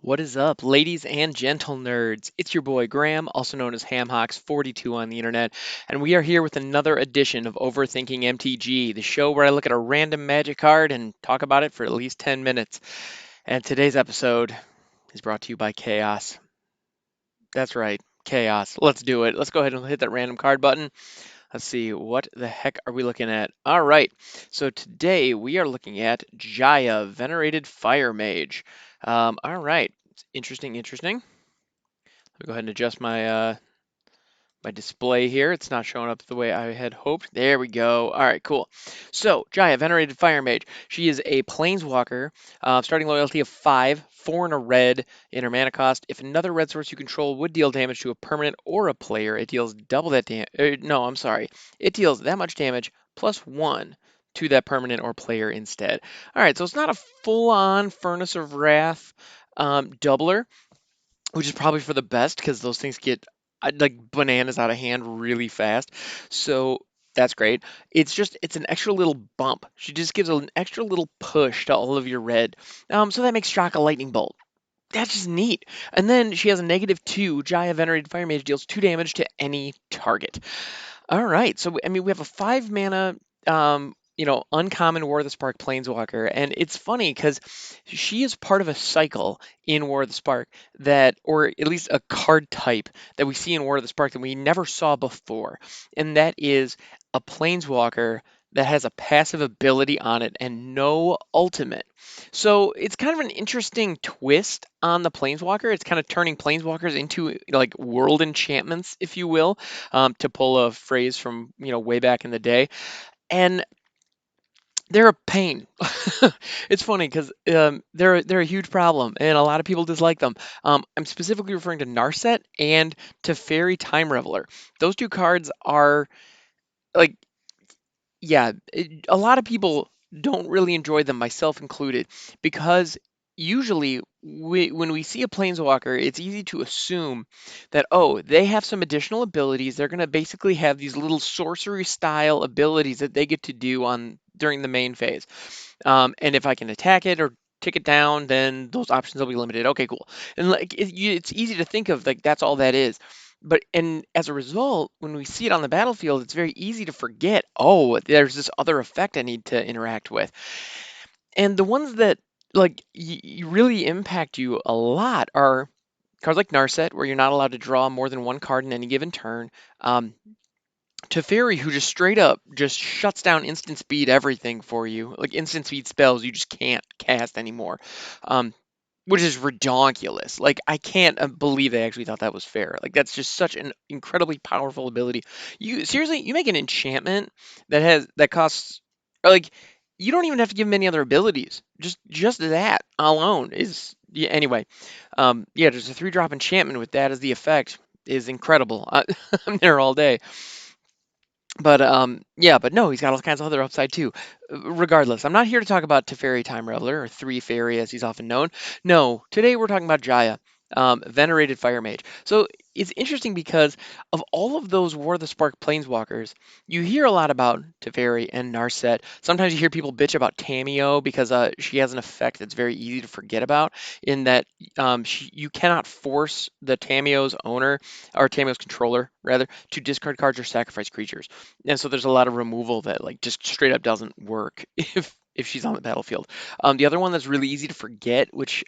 What is up, ladies and gentle nerds? It's your boy Graham, also known as HamHawks42 on the internet, and we are here with another edition of Overthinking MTG, the show where I look at a random magic card and talk about it for at least 10 minutes. And today's episode is brought to you by Chaos. That's right, Chaos. Let's do it. Let's go ahead and hit that random card button. Let's see, what the heck are we looking at? All right, so today we are looking at Jaya, Venerated Firemage. All right, interesting, interesting. Let me go ahead and adjust my display here. It's not showing up the way I had hoped. There we go. All right, cool. So, Jaya, Venerated Fire Mage. She is a planeswalker, starting loyalty of 5, 4 and a red in her mana cost. If another red source you control would deal damage to a permanent or a player, it deals double that damage. No, I'm sorry. It deals that much damage plus 1 to that permanent or player instead. All right, so it's not a full-on Furnace of Wrath doubler, which is probably for the best because those things get like bananas out of hand really fast. So that's great. It's an extra little bump. She just gives an extra little push to all of your red. So that makes Shock a lightning bolt. That's just neat. And then she has a -2. Jaya Venerated Fire Mage deals 2 damage to any target. All right. So I mean, we have a 5 mana, uncommon War of the Spark Planeswalker, and it's funny because she is part of a cycle in War of the Spark that, or at least a card type that we see in War of the Spark that we never saw before, and that is a Planeswalker that has a passive ability on it and no ultimate. So it's kind of an interesting twist on the Planeswalker. It's kind of turning Planeswalkers into like world enchantments, if you will, to pull a phrase from way back in the day. And they're a pain. It's funny because they're a huge problem, and a lot of people dislike them. I'm specifically referring to Narset and to Fairy Time Reveler. Those two cards are like, yeah, a lot of people don't really enjoy them, myself included, because usually when we see a planeswalker, it's easy to assume that, oh, they have some additional abilities. They're going to basically have these little sorcery style abilities that they get to do on during the main phase. And if I can attack it or tick it down, then those options will be limited. Okay, cool. And like it's easy to think of like that's all that is. But and as a result, when we see it on the battlefield, it's very easy to forget, oh, there's this other effect I need to interact with. And the ones that like really impact you a lot are cards like Narset, where you're not allowed to draw more than one card in any given turn. Um, Teferi, who just straight up just shuts down instant speed everything for you. Like instant speed spells you just can't cast anymore. Um, which is redonkulous. Like I can't believe they actually thought that was fair. Like that's just such an incredibly powerful ability. You seriously, you make an enchantment that costs like you don't even have to give him any other abilities. Just that alone is yeah, anyway. Yeah, just a 3-drop enchantment with that as the effect is incredible. I'm there all day. But yeah, but no, he's got all kinds of other upside too. Regardless, I'm not here to talk about Teferi Time Reveler or Three Fairy as he's often known. No, today we're talking about Jaya, Venerated Fire Mage. So it's interesting because of all of those War of the Spark planeswalkers, you hear a lot about Teferi and Narset. Sometimes you hear people bitch about Tameo because she has an effect that's very easy to forget about. In that you cannot force the Tameo's owner or Tameo's controller rather to discard cards or sacrifice creatures. And so there's a lot of removal that like just straight up doesn't work if she's on the battlefield. The other one that's really easy to forget, which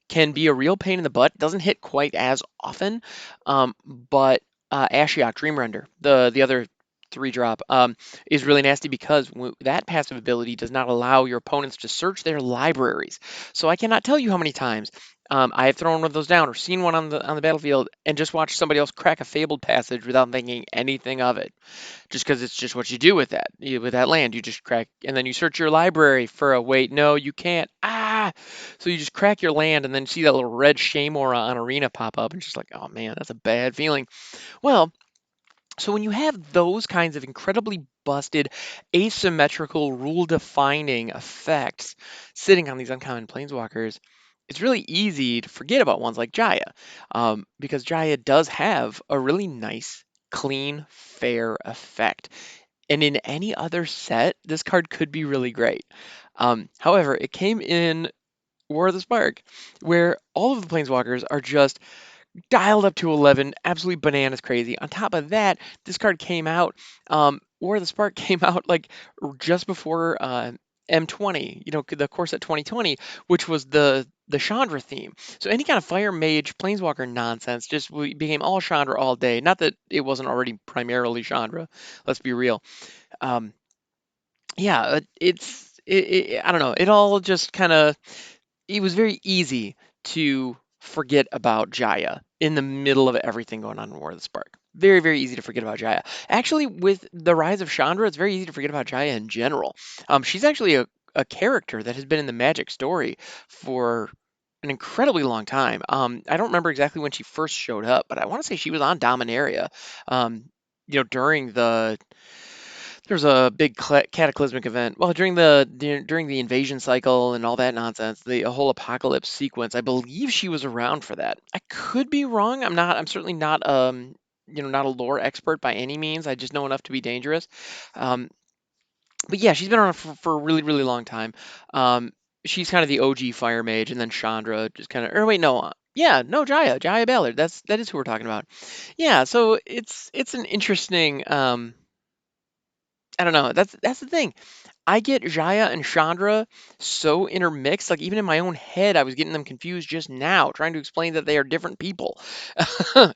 can be a real pain in the butt, doesn't hit quite as often, but Ashiok Dreamrender, the other 3-drop, is really nasty because that passive ability does not allow your opponents to search their libraries. So I cannot tell you how many times I have thrown one of those down or seen one on the battlefield and just watched somebody else crack a fabled passage without thinking anything of it, just because it's just what you do with that with that land. You just crack and then you search your library for a wait. No, you can't. So you just crack your land and then see that little red Shamora on Arena pop up and just like, oh man, that's a bad feeling. Well, so when you have those kinds of incredibly busted, asymmetrical, rule-defining effects sitting on these uncommon planeswalkers, it's really easy to forget about ones like Jaya, because Jaya does have a really nice, clean, fair effect. And in any other set, this card could be really great. However, it came in War of the Spark, where all of the planeswalkers are just dialed up to 11, absolutely bananas crazy. On top of that, this card came out, War of the Spark came out like just before M20, the course at 2020, which was the Chandra theme. So any kind of Fire Mage Planeswalker nonsense just became all Chandra all day. Not that it wasn't already primarily Chandra, let's be real. Um, yeah, I don't know. It all just kind of it was very easy to forget about Jaya in the middle of everything going on in War of the Spark. Very, very easy to forget about Jaya. Actually, with the rise of Chandra, it's very easy to forget about Jaya in general. She's actually a character that has been in the Magic story for an incredibly long time. I don't remember exactly when she first showed up, but I want to say she was on Dominaria. Um, during there's a big cataclysmic event. Well, during the invasion cycle and all that nonsense, the whole apocalypse sequence. I believe she was around for that. I could be wrong. I'm not. I'm certainly not. Not a lore expert by any means. I just know enough to be dangerous. Um, but yeah, she's been around for a really, really long time. Um, she's kind of the OG fire mage, and then Chandra just kind of. Or wait, no. Yeah, no, Jaya Ballard. That is who we're talking about. Yeah, so it's an interesting. I don't know. That's the thing. I get Jaya and Chandra so intermixed. Like even in my own head, I was getting them confused just now, trying to explain that they are different people.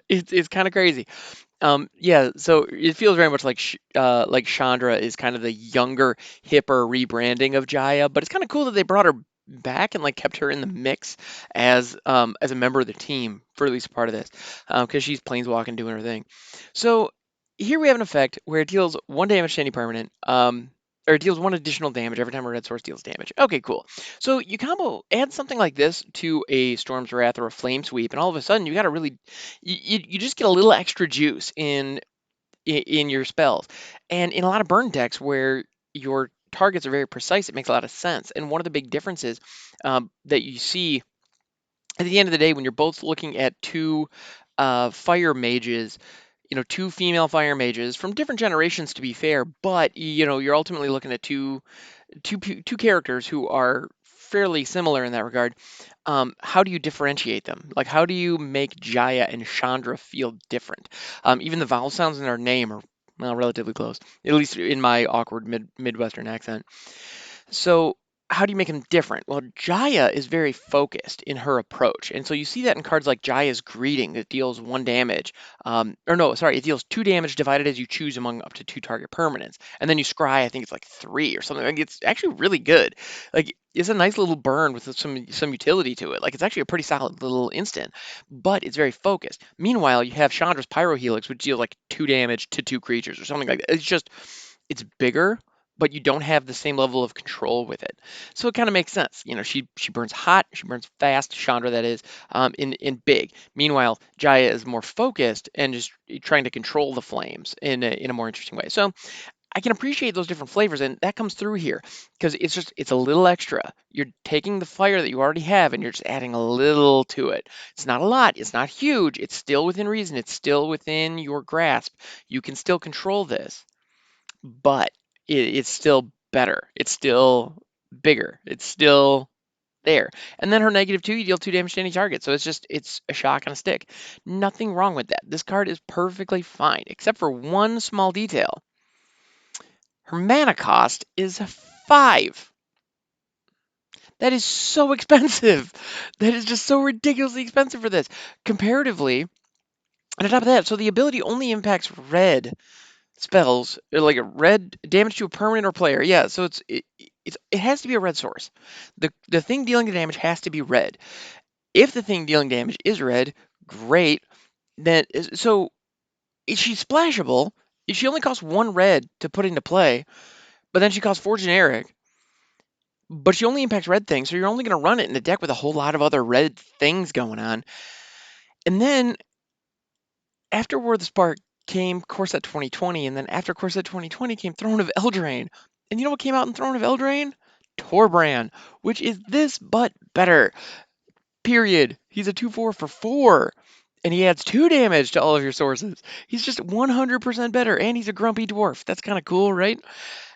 It's kind of crazy. Yeah. So it feels very much like Chandra is kind of the younger, hipper rebranding of Jaya, but it's kind of cool that they brought her back and like kept her in the mix as a member of the team for at least a part of this, because she's planeswalking doing her thing. So here we have an effect where it deals one damage to any permanent. Or it deals one additional damage every time a red source deals damage. Okay, cool. So you combo add something like this to a Storm's Wrath or a Flame Sweep, and all of a sudden you got a really you just get a little extra juice in your spells. And in a lot of burn decks where your targets are very precise, it makes a lot of sense. And one of the big differences that you see at the end of the day when you're both looking at two fire mages, two female fire mages from different generations to be fair, but you're ultimately looking at two characters who are fairly similar in that regard. How do you differentiate them? Like, how do you make Jaya and Chandra feel different? Even the vowel sounds in their name are well, relatively close, at least in my awkward Midwestern accent. So, how do you make them different? Well, Jaya is very focused in her approach. And so you see that in cards like Jaya's Greeting that deals one damage. Or no, sorry, it deals two damage divided as you choose among up to two target permanents. And then you scry, I think it's like three or something. Like, it's actually really good. Like, it's a nice little burn with some utility to it. Like, it's actually a pretty solid little instant, but it's very focused. Meanwhile, you have Chandra's Pyro Helix, which deals like two damage to two creatures or something like that. It's bigger, but you don't have the same level of control with it. So it kind of makes sense. She burns hot, she burns fast, Chandra that is, in big. Meanwhile, Jaya is more focused and just trying to control the flames in a more interesting way. So I can appreciate those different flavors, and that comes through here because it's a little extra. You're taking the fire that you already have and you're just adding a little to it. It's not a lot, it's not huge, it's still within reason, it's still within your grasp. You can still control this, but it's still better. It's still bigger. It's still there. And then her -2, you deal two damage to any target. So it's a shock on a stick. Nothing wrong with that. This card is perfectly fine, except for one small detail. Her mana cost is 5. That is so expensive. That is just so ridiculously expensive for this. Comparatively, and on top of that, so the ability only impacts red spells, like a red damage to a permanent or player. Yeah, so it has to be a red source. The thing dealing the damage has to be red. If the thing dealing damage is red, great. So if she's splashable. If she only costs one red to put into play, but then she costs four generic, but she only impacts red things, so you're only going to run it in a deck with a whole lot of other red things going on. And then after War of the Spark came Corset 2020, and then after Corset 2020 came Throne of Eldraine. And you know what came out in Throne of Eldraine? Torbran, which is this but better. Period. He's a 2/4 for 4. And he adds 2 damage to all of your sources. He's just 100% better, and he's a grumpy dwarf. That's kind of cool, right?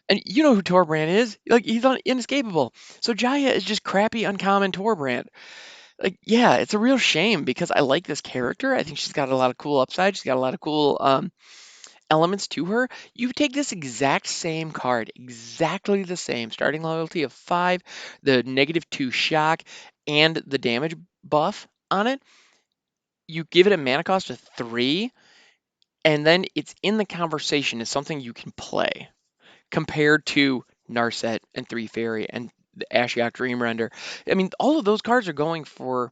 And you know who Torbrand is? Like he's inescapable. So Jaya is just crappy, uncommon Torbrand. Like, yeah, it's a real shame because I like this character. I think she's got a lot of cool upside. She's got a lot of cool elements to her. You take this exact same card, exactly the same, starting loyalty of 5, the -2 shock, and the damage buff on it. You give it a mana cost of 3, and then it's in the conversation as something you can play compared to Narset and Three Fairy and the Ashiok Dreamrender. I mean, all of those cards are going for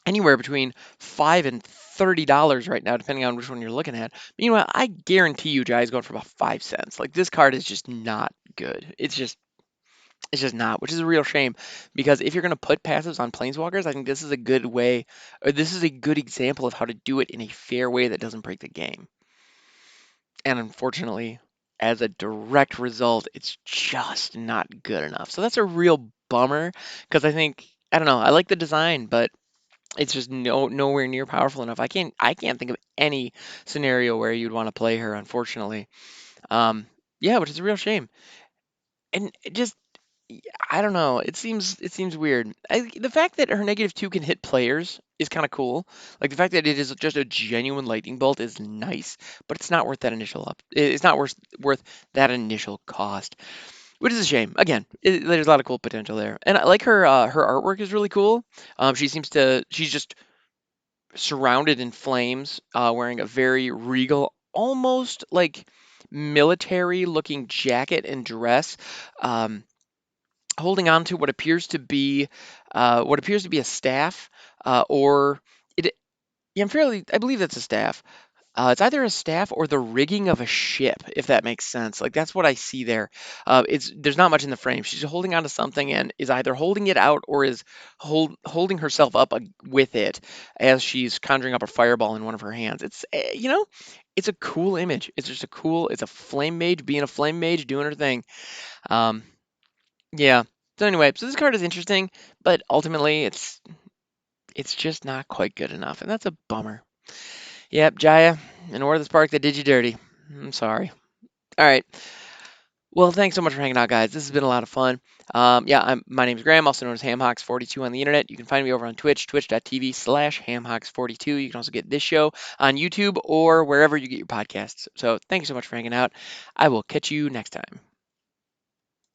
anywhere between $5 and $30 right now, depending on which one you're looking at. Meanwhile, I guarantee you, Jai is going for about 5 cents. Like this card is just not good. It's just not, which is a real shame because if you're going to put passives on planeswalkers, I think this is a good way, or this is a good example of how to do it in a fair way that doesn't break the game. And unfortunately, as a direct result, it's just not good enough. So that's a real bummer because I think I don't know. I like the design, but it's just nowhere near powerful enough. I can't think of any scenario where you'd want to play her, unfortunately. Um, yeah, which is a real shame. And it just I don't know. It seems weird. The fact that her -2 can hit players is kind of cool. Like the fact that it is just a genuine lightning bolt is nice, but it's not worth that initial up. It's not worth that initial cost, which is a shame. Again, there's a lot of cool potential there, and I like her. Her artwork is really cool. She's just surrounded in flames, wearing a very regal, almost like military-looking jacket and dress. Um, Holding on to what appears to be a staff, or it. Yeah, I believe that's a staff. It's either a staff or the rigging of a ship, if that makes sense. Like that's what I see there. It's there's not much in the frame. She's holding on to something and is either holding it out or is holding herself up with it as she's conjuring up a fireball in one of her hands. It's a cool image. It's a flame mage being a flame mage doing her thing. Um, yeah. So anyway, so this card is interesting, but ultimately it's just not quite good enough, and that's a bummer. Yep, Jaya, in War of the Spark, they did you dirty. I'm sorry. All right. Well, thanks so much for hanging out, guys. This has been a lot of fun. Yeah, my name's Graham, also known as HamHawks42 on the internet. You can find me over on Twitch, twitch.tv/HamHawks42. You can also get this show on YouTube or wherever you get your podcasts. So thank you so much for hanging out. I will catch you next time.